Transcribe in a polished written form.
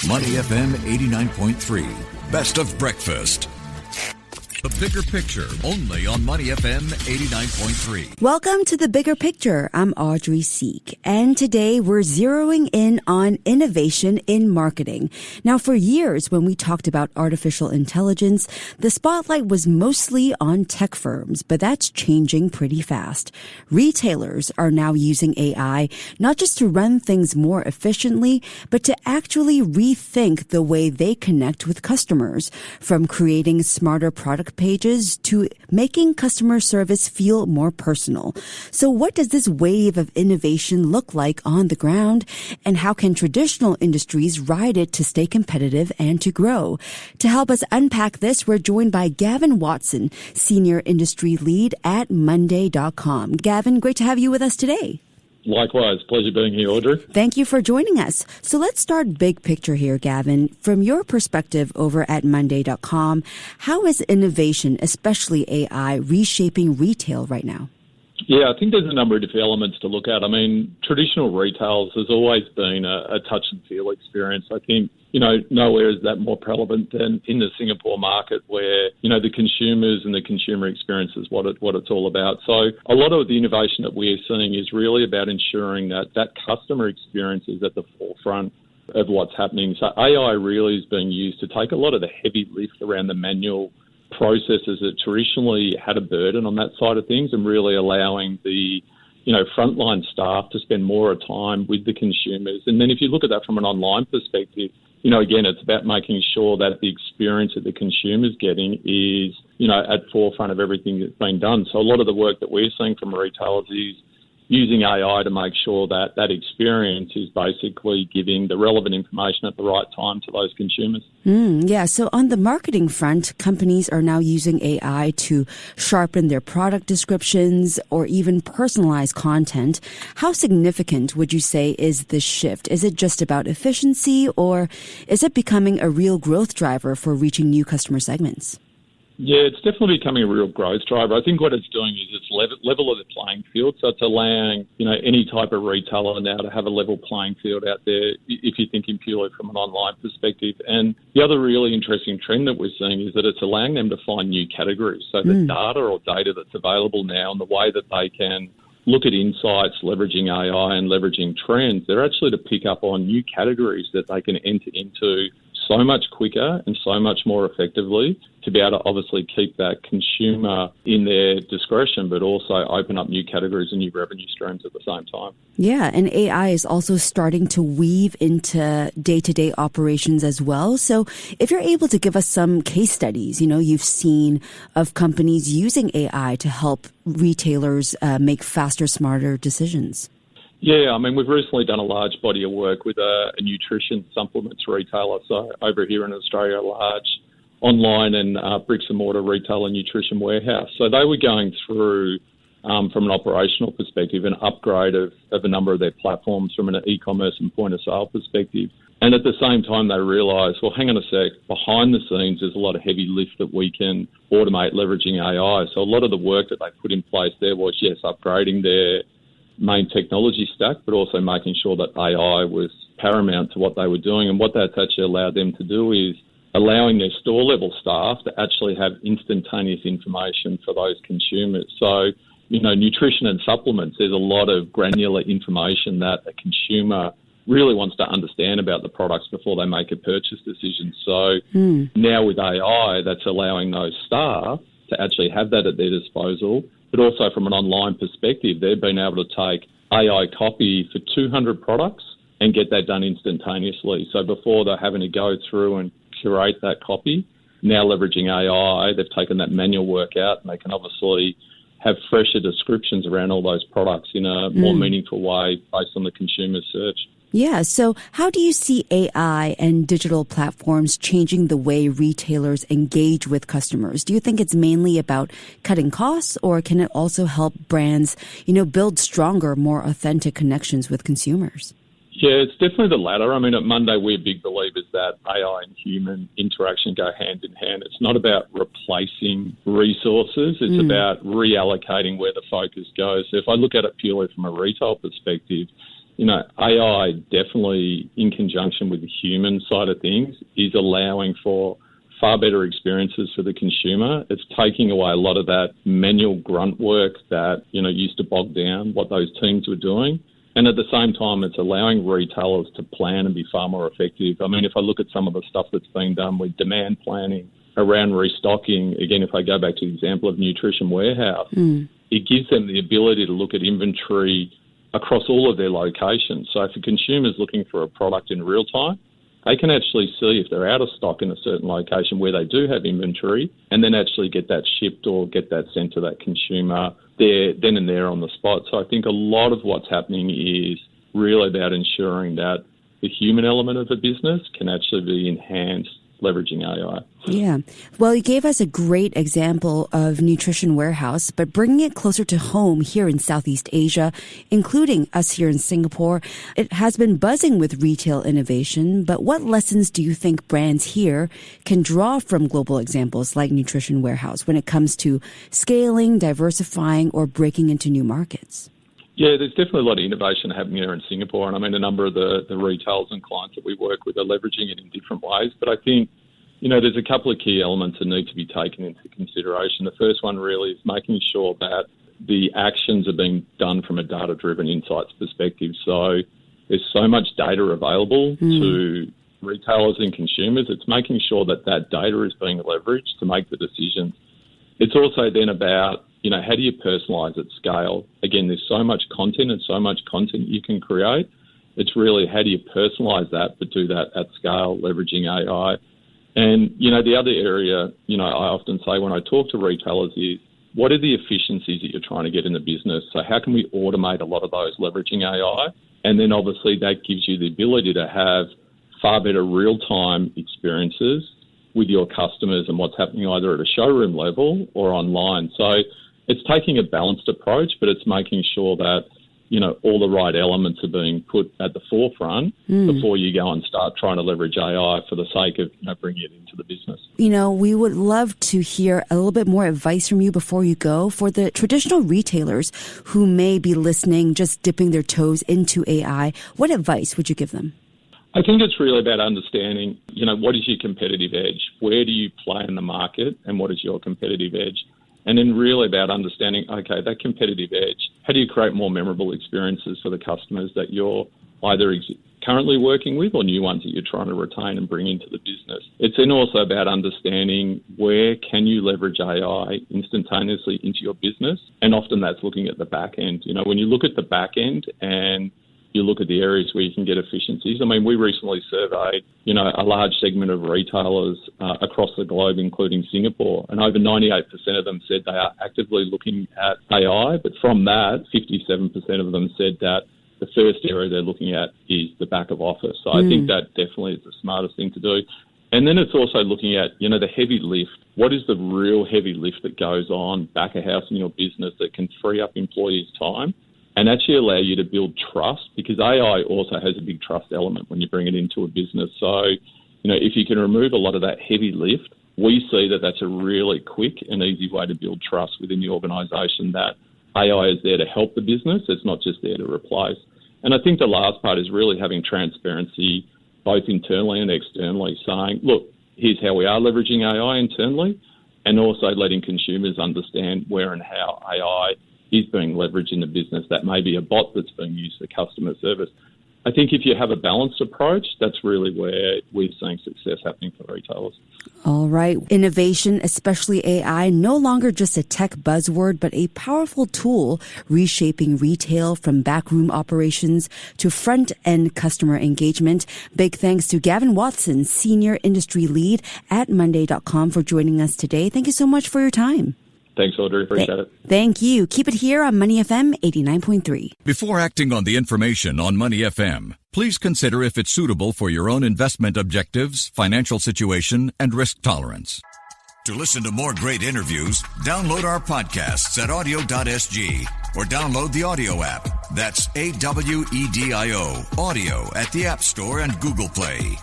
Money FM 89.3. Best of breakfast. The Bigger Picture, only on Money FM 89.3. Welcome to The Bigger Picture. I'm Audrey Siek, and today we're zeroing in on innovation in marketing. Now, for years, when we talked about artificial intelligence, the spotlight was mostly on tech firms, but that's changing pretty fast. Retailers are now using AI not just to run things more efficiently, but to actually rethink the way they connect with customers, from creating smarter product pages to making customer service feel more personal. So what does this wave of innovation look like on the ground? And how can traditional industries ride it to stay competitive and to grow? To help us unpack this, we're joined by Gavin Watson, Senior Industry Lead at Monday.com. Gavin, great to have you with us today. Likewise. Pleasure being here, Audrey. Thank you for joining us. So let's start big picture here, Gavin. From your perspective over at Monday.com, how is innovation, especially AI, reshaping retail right now? Yeah, I think there's a number of different elements to look at. I mean, traditional retail has always been a touch and feel experience. I think, nowhere is that more prevalent than in the Singapore market where, the consumers and the consumer experience is what it's all about. So a lot of the innovation that we're seeing is really about ensuring that customer experience is at the forefront of what's happening. So AI really is being used to take a lot of the heavy lift around the manual processes that traditionally had a burden on that side of things and really allowing the frontline staff to spend more time with the consumers. And then if you look at that from an online perspective, again, it's about making sure that the experience that the consumer's getting is, at forefront of everything that's been done. So a lot of the work that we're seeing from retailers is using AI to make sure that that experience is basically giving the relevant information at the right time to those consumers. Yeah, so on the marketing front, companies are now using AI to sharpen their product descriptions or even personalize content. How significant would you say is this shift? Is it just about efficiency, or is it becoming a real growth driver for reaching new customer segments? Yeah, it's definitely becoming a real growth driver. I think what it's doing is it's level of the playing field. So it's allowing, any type of retailer now to have a level playing field out there if you're thinking purely from an online perspective. And the other really interesting trend that we're seeing is that it's allowing them to find new categories. So the data that's available now and the way that they can look at insights, leveraging AI and leveraging trends, they're actually to pick up on new categories that they can enter into so much quicker and so much more effectively to be able to obviously keep that consumer in their discretion, but also open up new categories and new revenue streams at the same time. Yeah, and AI is also starting to weave into day-to-day operations as well. So if you're able to give us some case studies, you've seen of companies using AI to help retailers make faster, smarter decisions. Yeah, I mean, we've recently done a large body of work with a nutrition supplements retailer. So over here in Australia, a large online and bricks and mortar retail and nutrition warehouse. So they were going through, from an operational perspective, an upgrade of a number of their platforms from an e-commerce and point of sale perspective. And at the same time, they realised, well, hang on a sec, behind the scenes, there's a lot of heavy lift that we can automate leveraging AI. So a lot of the work that they put in place there was, yes, upgrading their main technology stack, but also making sure that AI was paramount to what they were doing. And what that's actually allowed them to do is allowing their store level staff to actually have instantaneous information for those consumers. So, nutrition and supplements, there's a lot of granular information that a consumer really wants to understand about the products before they make a purchase decision. So now with AI, that's allowing those staff to actually have that at their disposal. But also from an online perspective, they've been able to take AI copy for 200 products and get that done instantaneously. So before they're having to go through and curate that copy, now leveraging AI, they've taken that manual work out and they can obviously have fresher descriptions around all those products in a more meaningful way based on the consumer's search. Yeah, so how do you see AI and digital platforms changing the way retailers engage with customers? Do you think it's mainly about cutting costs, or can it also help brands, build stronger, more authentic connections with consumers? Yeah, it's definitely the latter. I mean, at Monday, we're big believers that AI and human interaction go hand in hand. It's not about replacing resources. It's about reallocating where the focus goes. So if I look at it purely from a retail perspective, AI definitely, in conjunction with the human side of things, is allowing for far better experiences for the consumer. It's taking away a lot of that manual grunt work that, used to bog down what those teams were doing. And at the same time, it's allowing retailers to plan and be far more effective. I mean, if I look at some of the stuff that's being done with demand planning around restocking, again, if I go back to the example of Nutrition Warehouse, it gives them the ability to look at inventory across all of their locations. So if a consumer is looking for a product in real time, they can actually see if they're out of stock in a certain location where they do have inventory, and then actually get that shipped or get that sent to that consumer there, then and there on the spot. So I think a lot of what's happening is really about ensuring that the human element of the business can actually be enhanced leveraging AI. Yeah. Well, you gave us a great example of Nutrition Warehouse, but bringing it closer to home here in Southeast Asia, including us here in Singapore, it has been buzzing with retail innovation. But what lessons do you think brands here can draw from global examples like Nutrition Warehouse when it comes to scaling, diversifying, or breaking into new markets? Yeah, there's definitely a lot of innovation happening here in Singapore. And I mean, a number of the retailers and clients that we work with are leveraging it in different ways. But I think, there's a couple of key elements that need to be taken into consideration. The first one really is making sure that the actions are being done from a data-driven insights perspective. So there's so much data available to retailers and consumers. It's making sure that that data is being leveraged to make the decisions. It's also then about, how do you personalise at scale? Again, there's so much content and so much content you can create. It's really how do you personalise that, but do that at scale, leveraging AI. And, the other area, I often say when I talk to retailers is, what are the efficiencies that you're trying to get in the business? So how can we automate a lot of those leveraging AI? And then obviously that gives you the ability to have far better real-time experiences with your customers and what's happening either at a showroom level or online. So it's taking a balanced approach, but it's making sure that, all the right elements are being put at the forefront before you go and start trying to leverage AI for the sake of bringing it into the business. We would love to hear a little bit more advice from you before you go for the traditional retailers who may be listening, just dipping their toes into AI. What advice would you give them? I think it's really about understanding, what is your competitive edge? Where do you play in the market and what is your competitive edge? And then really about understanding, okay, that competitive edge, how do you create more memorable experiences for the customers that you're either currently working with or new ones that you're trying to retain and bring into the business? It's then also about understanding where can you leverage AI instantaneously into your business? And often that's looking at the back end. When you look at the back end and you look at the areas where you can get efficiencies. I mean, we recently surveyed, a large segment of retailers across the globe, including Singapore, and over 98% of them said they are actively looking at AI. But from that, 57% of them said that the first area they're looking at is the back of office. So I think that definitely is the smartest thing to do. And then it's also looking at, the heavy lift. What is the real heavy lift that goes on back of house in your business that can free up employees' time and actually allow you to build trust? Because AI also has a big trust element when you bring it into a business. So, if you can remove a lot of that heavy lift, we see that that's a really quick and easy way to build trust within the organisation that AI is there to help the business. It's not just there to replace. And I think the last part is really having transparency both internally and externally, saying, look, here's how we are leveraging AI internally, and also letting consumers understand where and how AI is being leveraged in the business. That may be a bot that's being used for customer service. I think if you have a balanced approach, that's really where we're seeing success happening for retailers. All right. Innovation, especially AI, no longer just a tech buzzword, but a powerful tool reshaping retail from backroom operations to front-end customer engagement. Big thanks to Gavin Watson, Senior Industry Lead at Monday.com for joining us today. Thank you so much for your time. Thanks, Audrey. Appreciate it. Thank you. Keep it here on Money FM 89.3. Before acting on the information on Money FM, please consider if it's suitable for your own investment objectives, financial situation, and risk tolerance. To listen to more great interviews, download our podcasts at audio.sg or download the audio app. That's AWEDIO, audio at the App Store and Google Play.